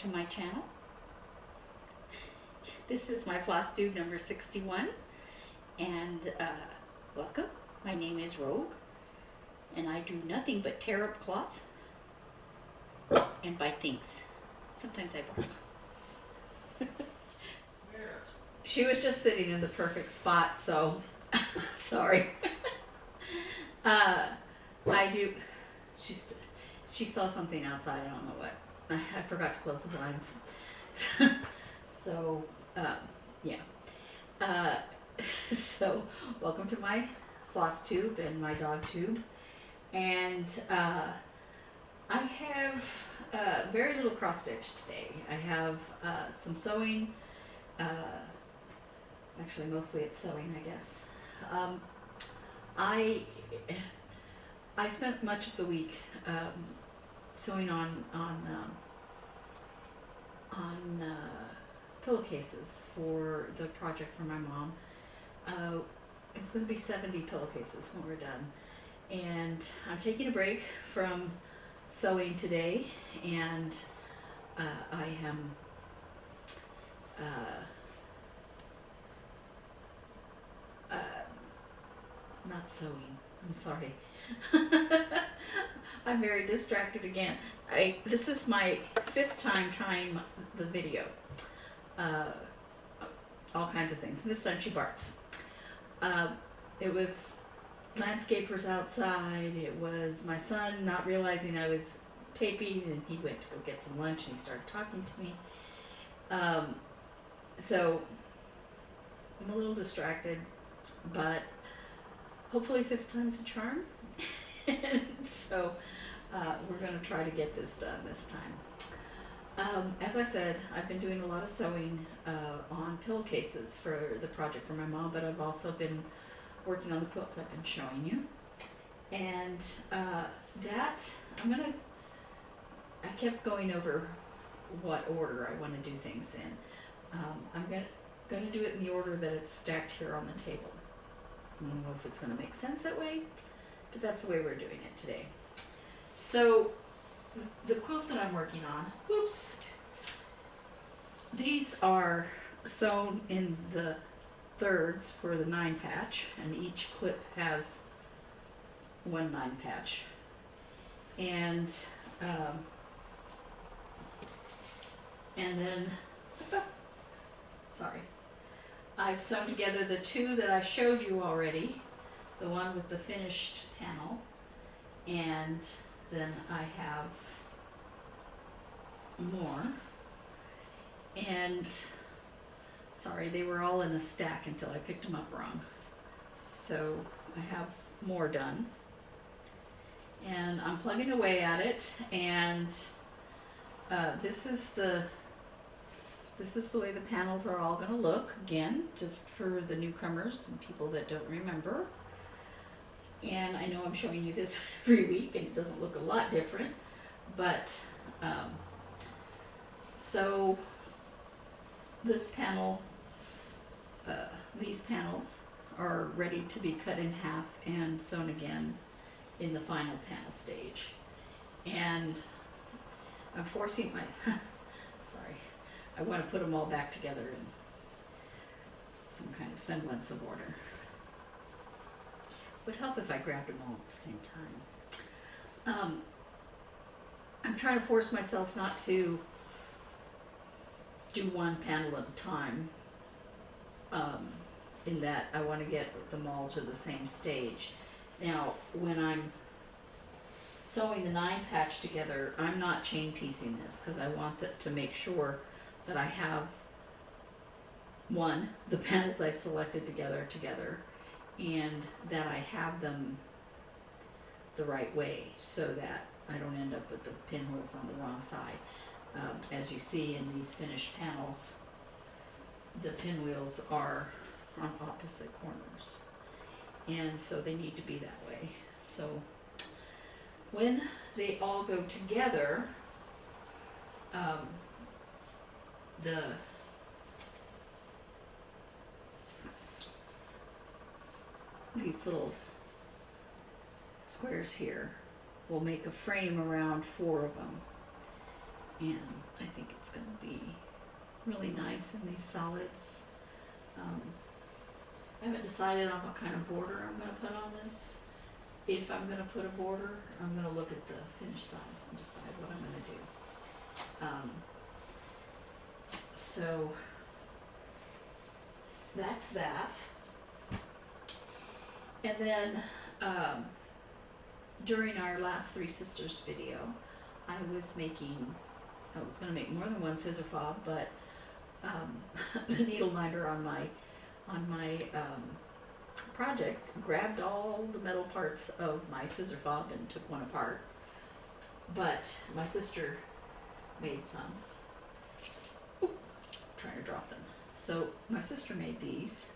to my channel. This is my Flosstube number 61, and welcome. My name is Rogue, and I do nothing but tear up cloth and buy things. Sometimes I bark. She was just sitting in the perfect spot, so sorry. I do. She saw something outside. I don't know what. I forgot to close the blinds. So yeah. So welcome to my Flosstube and my dog tube, and I have very little cross stitch today. I have some sewing. Actually, mostly it's sewing, I guess. I spent much of the week sewing on pillowcases for the project for my mom. It's going to be 70 pillowcases when we're done, and I'm taking a break from sewing today, and I am not sewing. I'm sorry. I'm very distracted again. This is my 5th time trying the video. All kinds of things. This time she barks. It was landscapers outside. It was my son not realizing I was taping, and he went to go get some lunch, and he started talking to me. So I'm a little distracted, but hopefully 5th time's a charm. And so we're going to try to get this done this time. As I said, I've been doing a lot of sewing on pillowcases for the project for my mom, but I've also been working on the quilt I've been showing you. And that, I kept going over what order I want to do things in. I'm going to do it in the order that it's stacked here on the table. I don't know if it's going to make sense that way, but that's the way we're doing it today. So the quilt that I'm working on, whoops, these are sewn in the thirds for the 9 patch, and each clip has 1 9 patch. And then, sorry, I've sewn together the 2 that I showed you already, the one with the finished panel, and then I have more. And sorry, they were all in a stack until I picked them up wrong. So I have more done, and I'm plugging away at it. And this is the way the panels are all going to look, again, just for the newcomers and people that don't remember. And I know I'm showing you this every week, and it doesn't look a lot different, but so this panel, these panels are ready to be cut in half and sewn again in the final panel stage. And I'm forcing my, sorry, I want to put them all back together in some kind of semblance of order. It would help if I grabbed them all at the same time. I'm trying to force myself not to do one panel at a time, in that I want to get them all to the same stage. Now, when I'm sewing the 9 patch together, I'm not chain piecing this, because I want to make sure that I have, one, the panels I've selected together, and that I have them the right way, so that I don't end up with the pinwheels on the wrong side. As you see in these finished panels, the pinwheels are on opposite corners, and so they need to be that way. So when they all go together, these little squares here will make a frame around 4 of them, and I think it's going to be really nice in these solids. I haven't decided on what kind of border I'm going to put on this. If I'm going to put a border, I'm going to look at the finish size and decide what I'm going to do. So that's that. And then during our last Three Sisters video, I was going to make more than one scissor fob, but the needle minder on my project grabbed all the metal parts of my scissor fob and took one apart. But my sister made some. Ooh, trying to drop them. So my sister made these.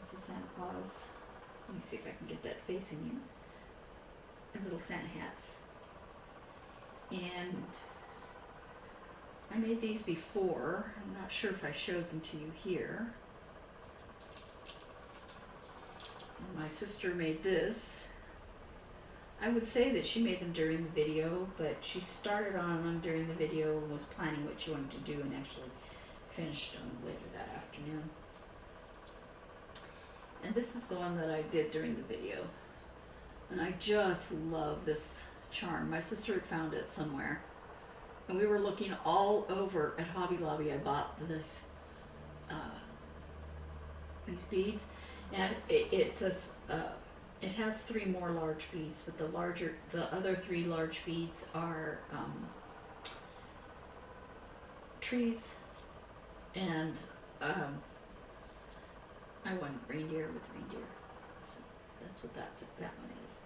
It's a Santa Claus. Let me see if I can get that facing you. And little Santa hats. And I made these before. I'm not sure if I showed them to you here. And my sister made this. I would say that she made them during the video, but she started on them during the video and was planning what she wanted to do and actually finished them later that afternoon. And this is the one that I did during the video. And I just love this charm. My sister had found it somewhere. And we were looking all over at Hobby Lobby. I bought this, these beads. And it says, it has 3 more large beads, but the other 3 large beads are trees, and I want reindeer with reindeer. So that's what that one is.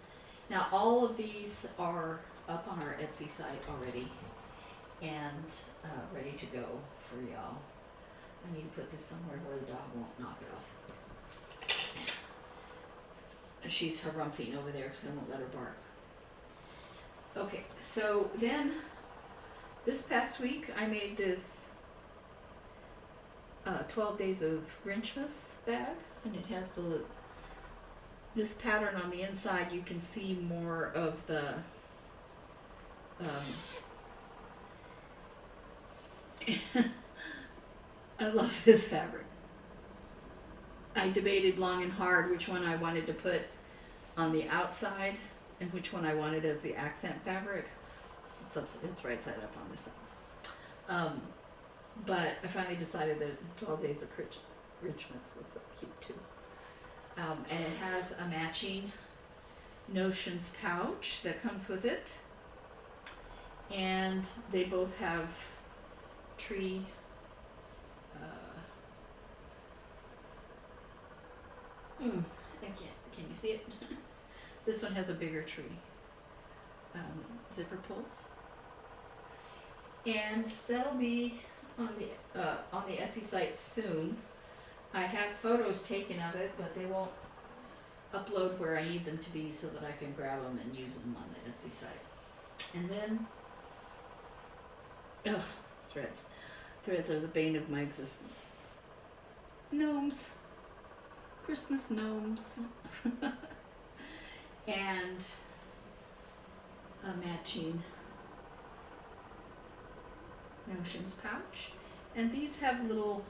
Now all of these are up on our Etsy site already and ready to go for y'all. I need to put this somewhere where the dog won't knock it off. She's harumphing over there because I won't let her bark. Okay, so then this past week I made this 12 Days of Grinchmas bag, and it has this pattern on the inside. You can see more of the I love this fabric. I debated long and hard which one I wanted to put on the outside and which one I wanted as the accent fabric. It's right side up on this side. But I finally decided that 12 Days of Grinchmas was so cute too. And it has a matching Notions pouch that comes with it. And they both have tree can you see it? This one has a bigger tree zipper pulls, and that'll be on the Etsy site soon. I have photos taken of it, but they won't upload where I need them to be so that I can grab them and use them on the Etsy site. And then, threads. Threads are the bane of my existence. Gnomes. Christmas gnomes. And a matching Notions pouch. And these have little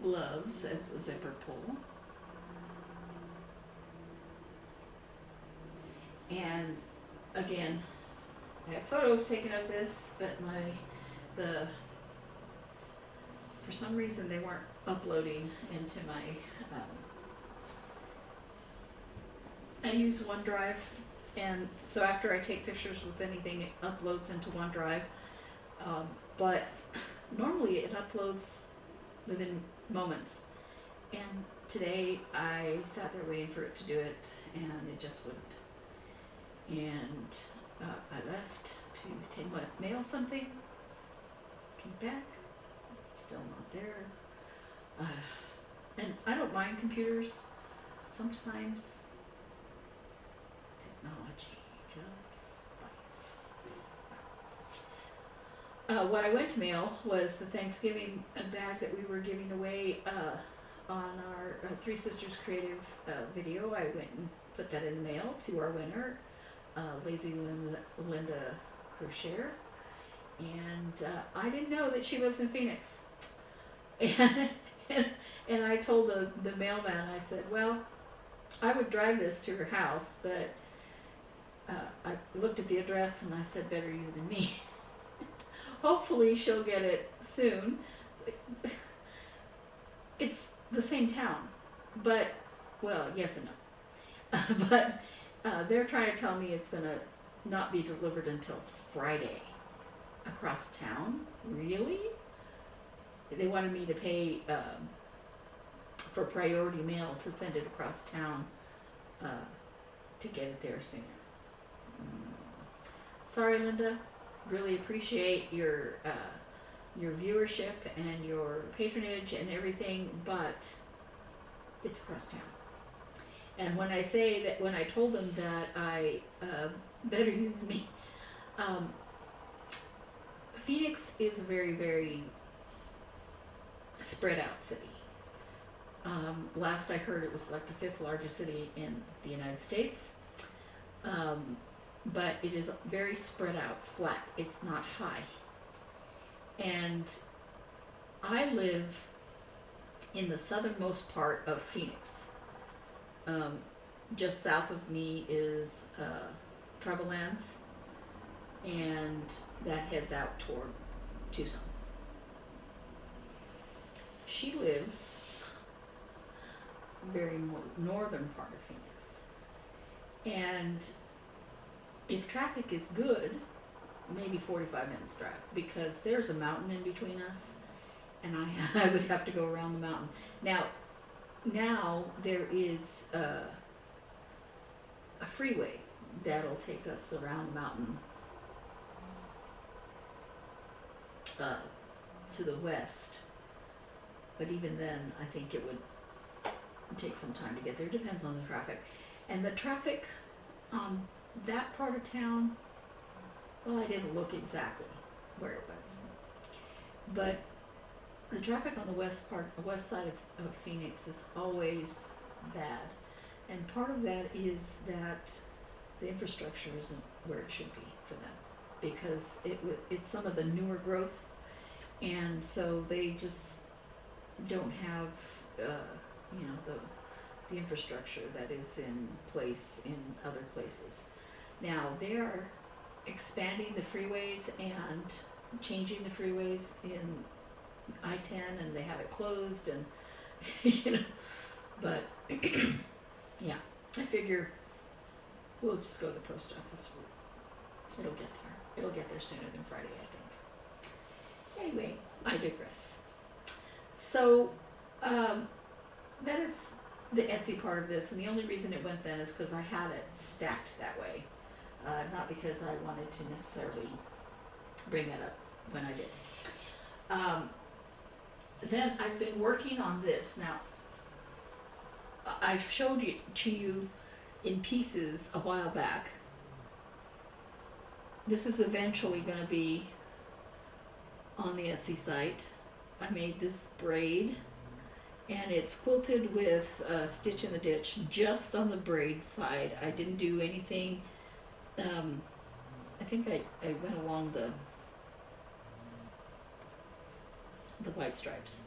gloves as a zipper pull. And again, I have photos taken of this, but for some reason they weren't uploading into my I use OneDrive, and so after I take pictures with anything, it uploads into OneDrive, but normally it uploads within moments, and today I sat there waiting for it to do it, and it just wouldn't. And I left to mail something, came back, still not there. And I don't mind computers. Sometimes technology just bites. What I went to mail was the Thanksgiving bag that we were giving away on our Three Sisters Creative video. I went and put that in the mail to our winner, Lazy Linda Crocheter. and I didn't know that she lives in Phoenix. And, and I told the mailman, I said, well, I would drive this to her house, but I looked at the address and I said, better you than me. Hopefully she'll get it soon. It's the same town, but, well, yes and no. But they're trying to tell me it's going to not be delivered until Friday across town. Really? They wanted me to pay for priority mail to send it across town to get it there sooner. Sorry, Linda. Really appreciate your viewership and your patronage and everything, but it's across town. And when I say that, when I told them that I better you than me, Phoenix is a very, very spread out city. Last I heard, it was like the 5th largest city in the United States. But it is very spread out, flat. It's not high. And I live in the southernmost part of Phoenix. Just south of me is Tribal Lands, and that heads out toward Tucson. She lives very northern part of Phoenix. And if traffic is good, maybe 45 minutes drive, because there's a mountain in between us, and I would have to go around the mountain. Now there is a freeway that'll take us around the mountain to the west, but even then I think it would take some time to get there. Depends on the traffic. And the traffic on that part of town, well, I didn't look exactly where it was, but the traffic on the west side of Phoenix is always bad, and part of that is that the infrastructure isn't where it should be for them, because it's some of the newer growth, and so they just don't have the infrastructure that is in place in other places. Now they are expanding the freeways and changing the freeways in I-10, and they have it closed, and but yeah, I figure we'll just go to the post office. It'll get there. It'll get there sooner than Friday, I think. Anyway, I digress. So that is the Etsy part of this, and the only reason it went then is because I had it stacked that way, not because I wanted to necessarily bring that up when I did. Then I've been working on this. Now, I showed it to you in pieces a while back. This is eventually going to be on the Etsy site. I made this braid, and it's quilted with Stitch in the Ditch just on the braid side. I didn't do anything. I think I went along the white stripes.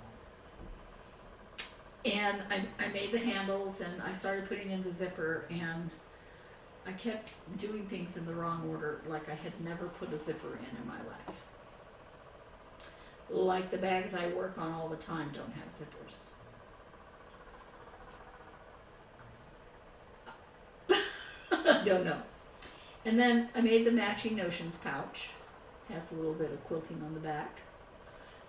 And I made the handles, and I started putting in the zipper, and I kept doing things in the wrong order, like I had never put a zipper in my life. Like the bags I work on all the time don't have zippers. Don't know. And then I made the matching notions pouch. Has a little bit of quilting on the back.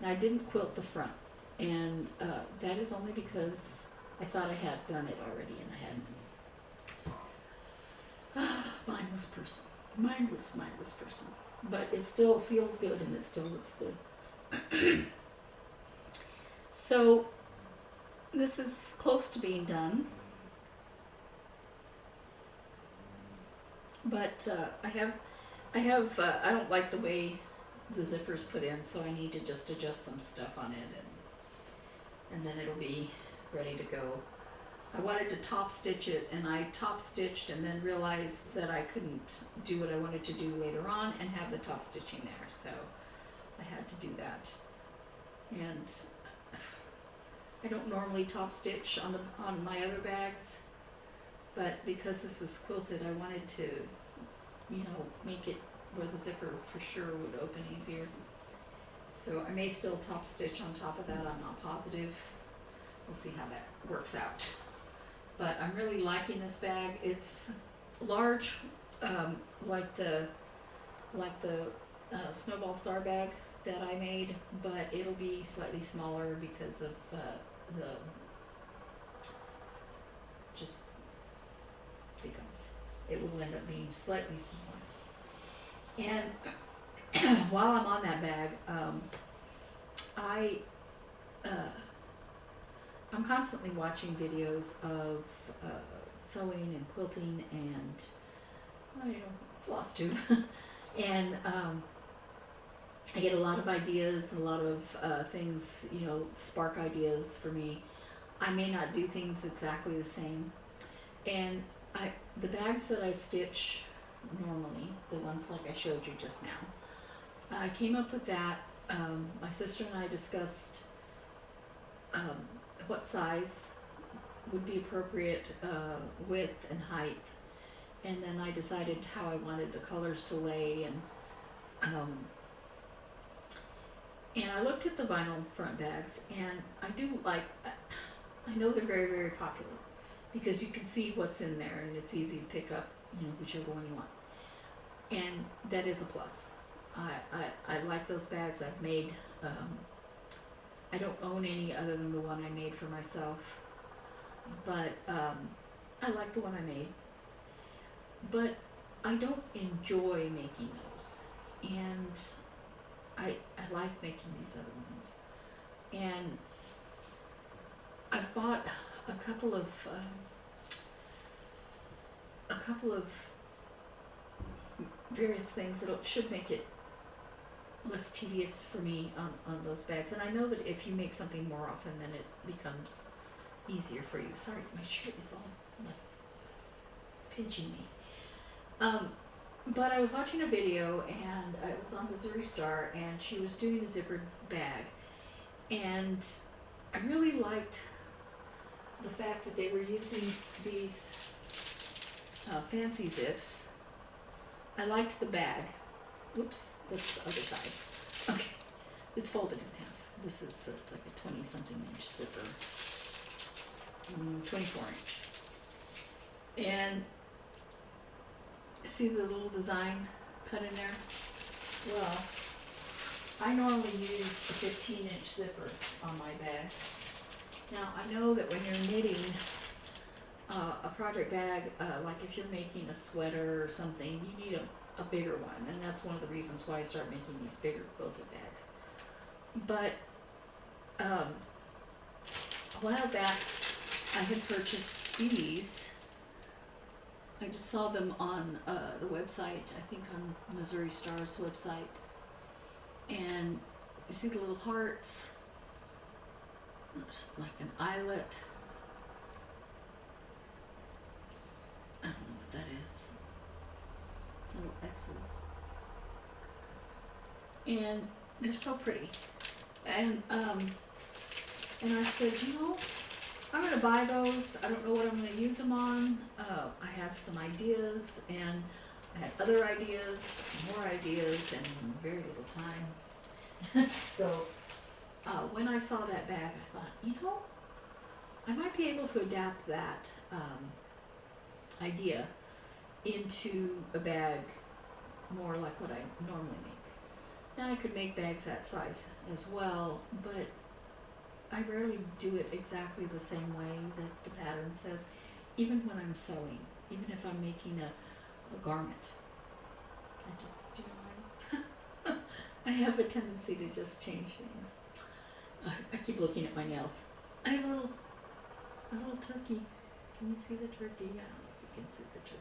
And I didn't quilt the front. And that is only because I thought I had done it already, and I hadn't. Mindless person. Mindless person. But it still feels good, and it still looks good. So this is close to being done. But I don't like the way the zipper's put in, so I need to just adjust some stuff on it, and then it'll be ready to go. I wanted to top stitch it, and I top stitched and then realized that I couldn't do what I wanted to do later on and have the top stitching there. So I had to do that. And I don't normally top stitch on my other bags, but because this is quilted, I wanted to, make it where the zipper for sure would open easier. So I may still top stitch on top of that, I'm not positive. We'll see how that works out. But I'm really liking this bag. It's large, like the Snowball Star bag that I made, but it'll be slightly smaller because of just because it will end up being slightly smaller. And while I'm on that bag, I'm constantly watching videos of sewing and quilting and Flosstube, and I get a lot of ideas, a lot of things, spark ideas for me. I may not do things exactly the same, and the bags that I stitch normally, the ones like I showed you just now, I came up with that. My sister and I discussed what size would be appropriate, width and height, and then I decided how I wanted the colors to lay, and I looked at the vinyl front bags, and I know they're very, very popular because you can see what's in there and it's easy to pick up, whichever one you want, and that is a plus. I like those bags. I've made, I don't own any other than the one I made for myself, but I like the one I made, but I don't enjoy making those, and I like making these other ones, and I've bought a couple of various things that should make it less tedious for me on those bags. And I know that if you make something more often, then it becomes easier for you. Sorry, my shirt is all like pinching me. But I was watching a video, and it was on Missouri Star, and she was doing a zippered bag, and I really liked the fact that they were using these fancy zips. I liked the bag. Oops, that's the other side. Okay, it's folded in half. This is like a 20-something inch zipper, 24 inch. And see the little design cut in there? Well, I normally use a 15-inch zipper on my bags. Now, I know that when you're knitting a project bag, like if you're making a sweater or something, you need a bigger one, and that's one of the reasons why I start making these bigger quilted bags. But a while back, I had purchased these. I just saw them on the website, I think on Missouri Star's website, and you see the little hearts, just like an eyelet. I don't know what that is. Little X's. And they're so pretty. And I said, I'm gonna buy those. I don't know what I'm gonna use them on. I have some ideas, and I had other ideas, more ideas, and very little time. So when I saw that bag, I thought, I might be able to adapt that idea into a bag more like what I normally make. Now I could make bags that size as well, but I rarely do it exactly the same way that the pattern says, even when I'm sewing, even if I'm making a garment. I just, I have a tendency to just change things. I keep looking at my nails. I have a little turkey. Can you see the turkey? Yeah, you can see the turkey.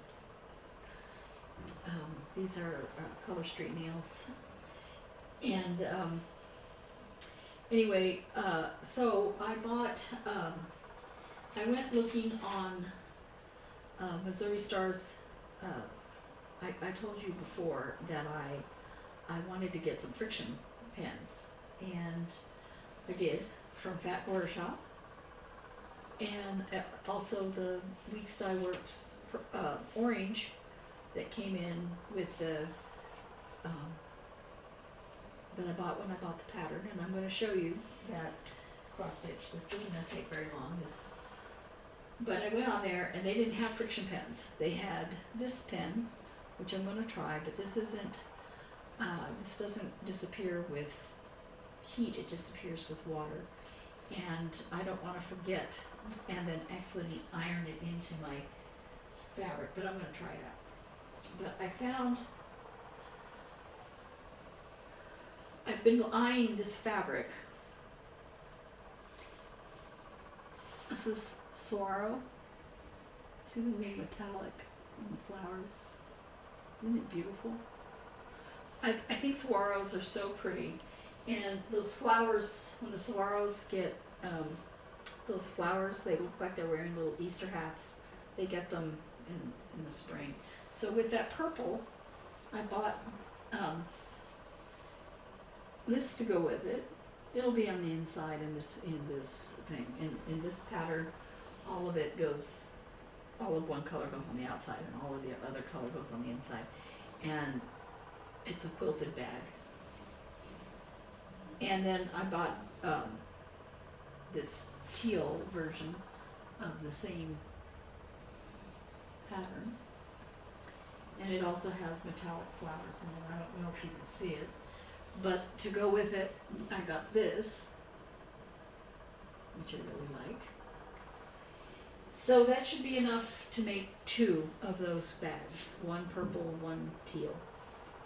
These are Color Street nails. And anyway, so I bought, I went looking on Missouri Star's, I told you before that I wanted to get some friction pens, and I did from Fat Quarter Shop, and also the Weeks Dye Works orange that came in with the that I bought when I bought the pattern, and I'm going to show you that cross stitch. This isn't going to take very long. But I went on there and they didn't have friction pens. They had this pen, which I'm going to try, but this isn't. This doesn't disappear with heat. It disappears with water, and I don't want to forget and then accidentally iron it into my fabric. But I'm going to try it out. But I found. I've been eyeing this fabric. This is Saguaro. See the little metallic in the flowers? Isn't it beautiful? I think saguaros are so pretty. And those flowers, when the saguaros get those flowers, they look like they're wearing little Easter hats. They get them in the spring. So with that purple, I bought this to go with it. It'll be on the inside in this thing. In this pattern, all of one color goes on the outside and all of the other color goes on the inside. And it's a quilted bag. And then I bought this teal version of the same pattern. And it also has metallic flowers in it. I don't know if you can see it. But to go with it, I got this, which I really like. So that should be enough to make 2 of those bags, one purple, one teal.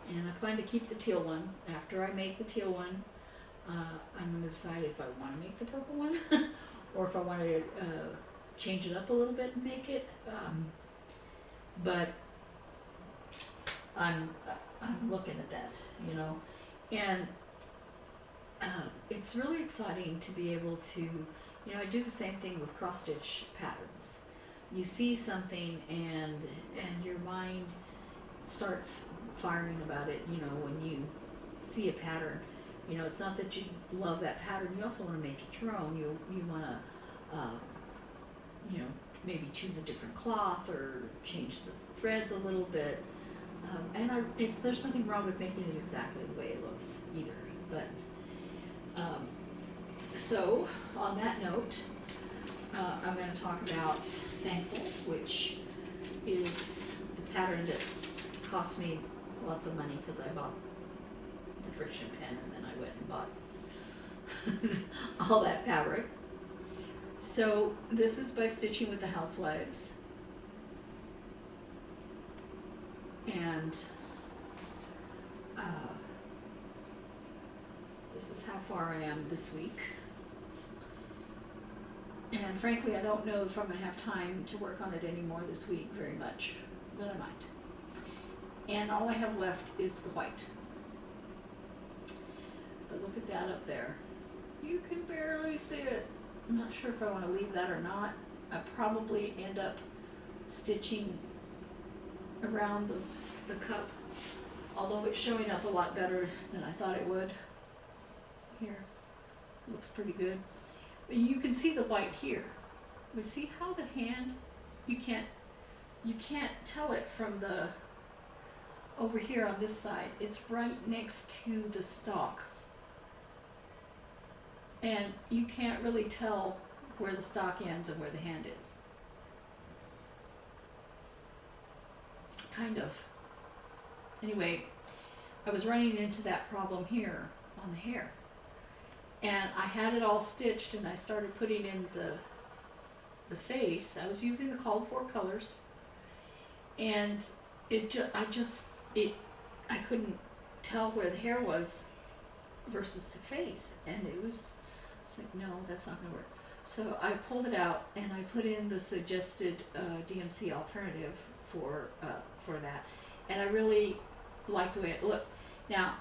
And I plan to keep the teal one. After I make the teal one, I'm going to decide if I want to make the purple one or if I want to change it up a little bit and make it. But I'm looking at that, you know. And it's really exciting to be able to, you know, I do the same thing with cross stitch patterns. You see something and your mind starts firing about it, you know, when you see a pattern. You know, it's not that you love that pattern, you also want to make it your own. You want to, you know, maybe choose a different cloth or change the threads a little bit. And there's nothing wrong with making it exactly the way it looks either. But so on that note, I'm going to talk about Thankful, which is the pattern that cost me lots of money because I bought the friction pen and then I went and bought all that fabric. So this is by Stitching with the Housewives. And this is how far I am this week. And frankly, I don't know if I'm going to have time to work on it anymore this week very much, but I might. And all I have left is the white. But look at that up there. You can barely see it. I'm not sure if I want to leave that or not. I probably end up stitching around the cup, although it's showing up a lot better than I thought it would. Here, looks pretty good. But you can see the white here. But see how the hand, you can't tell it from the over here on this side. It's right next to the stalk. And you can't really tell where the stalk ends and where the hand is. Kind of. Anyway, I was running into that problem here on the hair. And I had it all stitched and I started putting in the face. I was using the called for colors. And I couldn't tell where the hair was versus the face. And it's like, no, that's not gonna work. So I pulled it out and I put in the suggested DMC alternative for that. And I really like the way it looked. Now,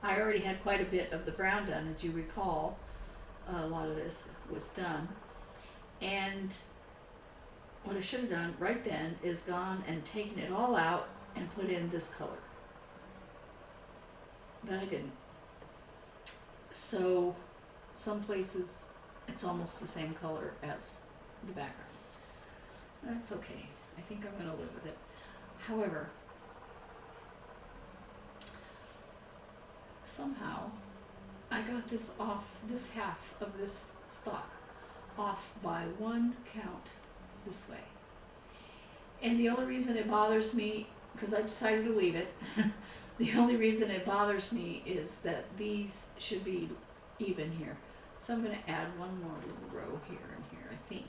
I already had quite a bit of the brown done, as you recall. A lot of this was done. And what I should have done right then is gone and taken it all out and put in this color. But I didn't. So some places it's almost the same color as the background. That's okay. I think I'm gonna live with it. However, somehow I got this off, this half of this stock off by one count this way. And the only reason it bothers me, because I decided to leave it, the only reason it bothers me is that these should be even here. So I'm going to add one more little row here and here, I think.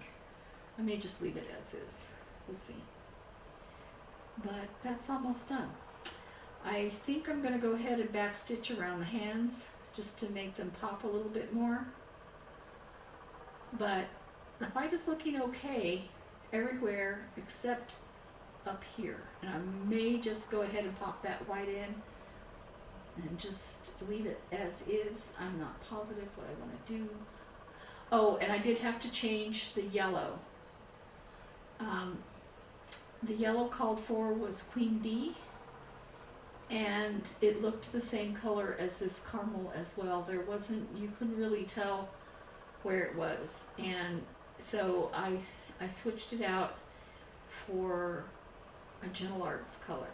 I may just leave it as is. We'll see. But that's almost done. I think I'm going to go ahead and backstitch around the hands just to make them pop a little bit more. But the white is looking okay everywhere except up here. And I may just go ahead and pop that white in and just leave it as is. I'm not positive what I want to do. Oh, and I did have to change the yellow. The yellow called for was Queen Bee, and it looked the same color as this caramel as well. There wasn't, you couldn't really tell where it was, and so I switched it out for a Gentle Arts color,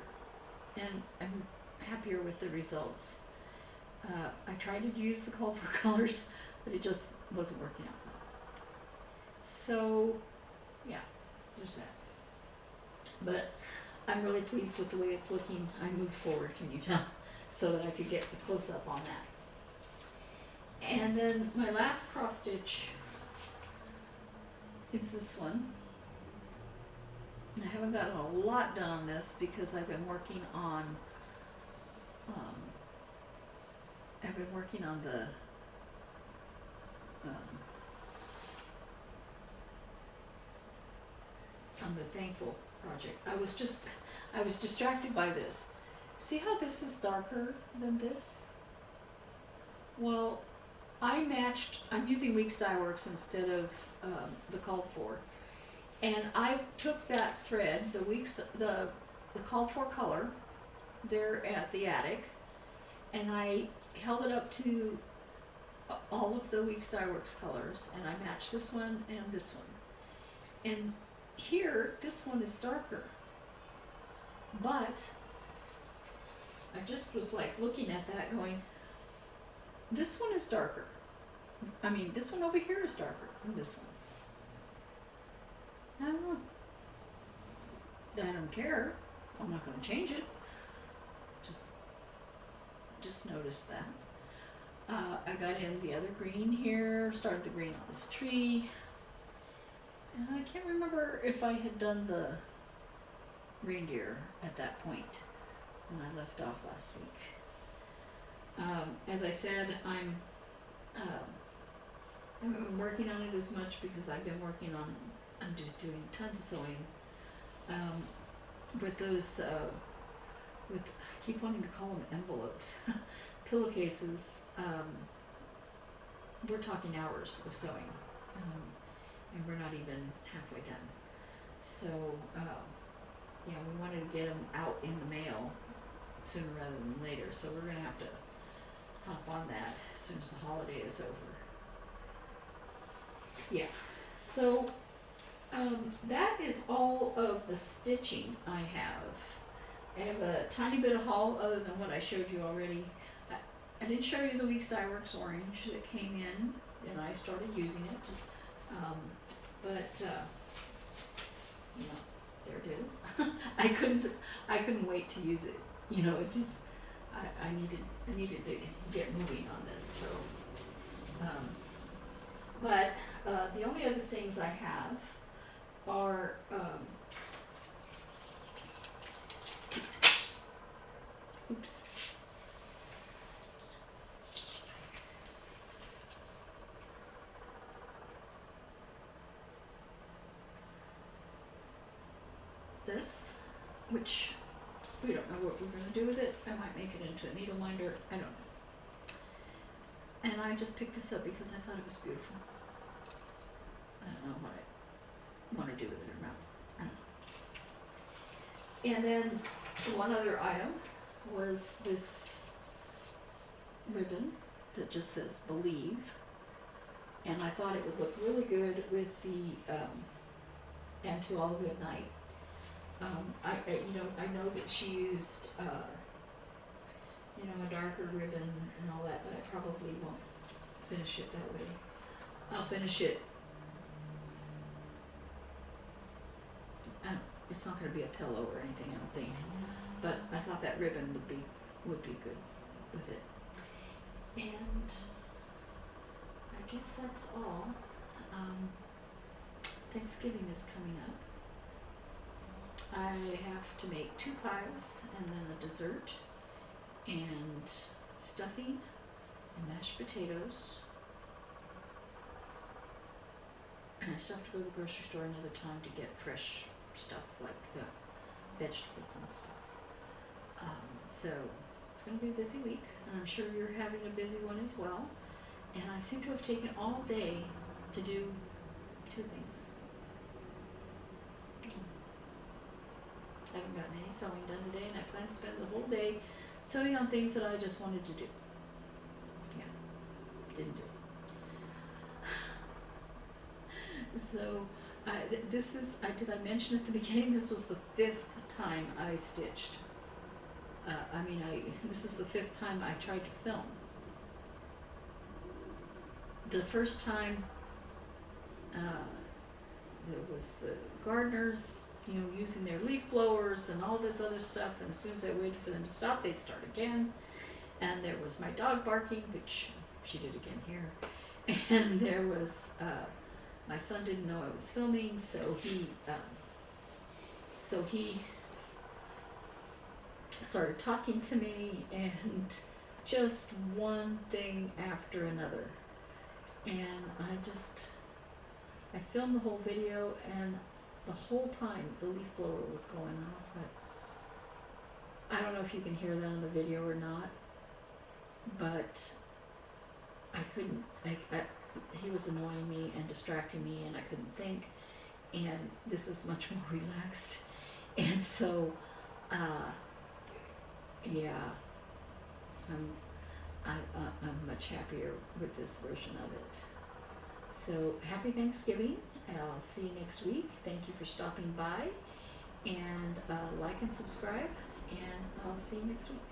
and I'm happier with the results. I tried to use the call for colors, but it just wasn't working out well. So yeah, there's that. But I'm really pleased with the way it's looking. I moved forward, can you tell? So that I could get the close up on that. And then my last cross stitch is this one. And I haven't gotten a lot done on this because I've been working on the Thankful project. I was distracted by this. See how this is darker than this? Well, I'm using Weeks Dye Works instead of the called for. And I took that thread, the called for color there at the attic, and I held it up to all of the Weeks Dye Works colors, and I matched this one and this one. And here, this one is darker. But I just was like looking at that going, this one is darker. I mean, this one over here is darker than this one. I don't know. I don't care. I'm not going to change it. Just noticed that. I got in the other green here, started the green on this tree. And I can't remember if I had done the reindeer at that point when I left off last week. As I said, I haven't been working on it as much because I've been working on, I'm doing tons of sewing with those, I keep wanting to call them envelopes, pillowcases. We're talking hours of sewing, and we're not even halfway done. So, yeah, we wanted to get them out in the mail sooner rather than later, so we're going to have to hop on that as soon as the holiday is over. Yeah, so that is all of the stitching I have. I have a tiny bit of haul other than what I showed you already. I did show you the Weeks Dye Works orange that came in, and I started using it. But you know, there it is. I couldn't wait to use it. You know, it just I needed to get moving on this. So, but the only other things I have are oops. This, which we don't know what we're going to do with it. I might make it into a needle minder. I don't know. And I just picked this up because I thought it was beautiful. I don't know what I want to do with it or not. I don't know. And then one other item was this ribbon that just says believe. And I thought it would look really good with the, and to all good night. I know that she used, a darker ribbon and all that, but I probably won't finish it that way. I'll finish it, it's not gonna be a pillow or anything, I don't think, but I thought that ribbon would be good with it. And I guess that's all. Thanksgiving is coming up. I have to make 2 pies and then a dessert and stuffing and mashed potatoes. And I still have to go to the grocery store another time to get fresh stuff like vegetables and stuff. So it's going to be a busy week, and I'm sure you're having a busy one as well. And I seem to have taken all day to do 2 things. I haven't gotten any sewing done today, and I plan to spend the whole day sewing on things that I just wanted to do. Yeah, didn't do it. So, did I mention at the beginning, this was the 5th time I stitched. This is the 5th time I tried to film. The first time, there was the gardeners, using their leaf blowers and all this other stuff, and as soon as I waited for them to stop, they'd start again. And there was my dog barking, which she did again here. And there was, my son didn't know I was filming, so he started talking to me, and just one thing after another. And I filmed the whole video, and the whole time the leaf blower was going. I was like, I don't know if you can hear that on the video or not, but I couldn't, he was annoying me and distracting me, and I couldn't think, and this is much more relaxed. And so, yeah, I'm much happier with this version of it. So happy Thanksgiving. I'll see you next week. Thank you for stopping by, and like and subscribe, and I'll see you next week.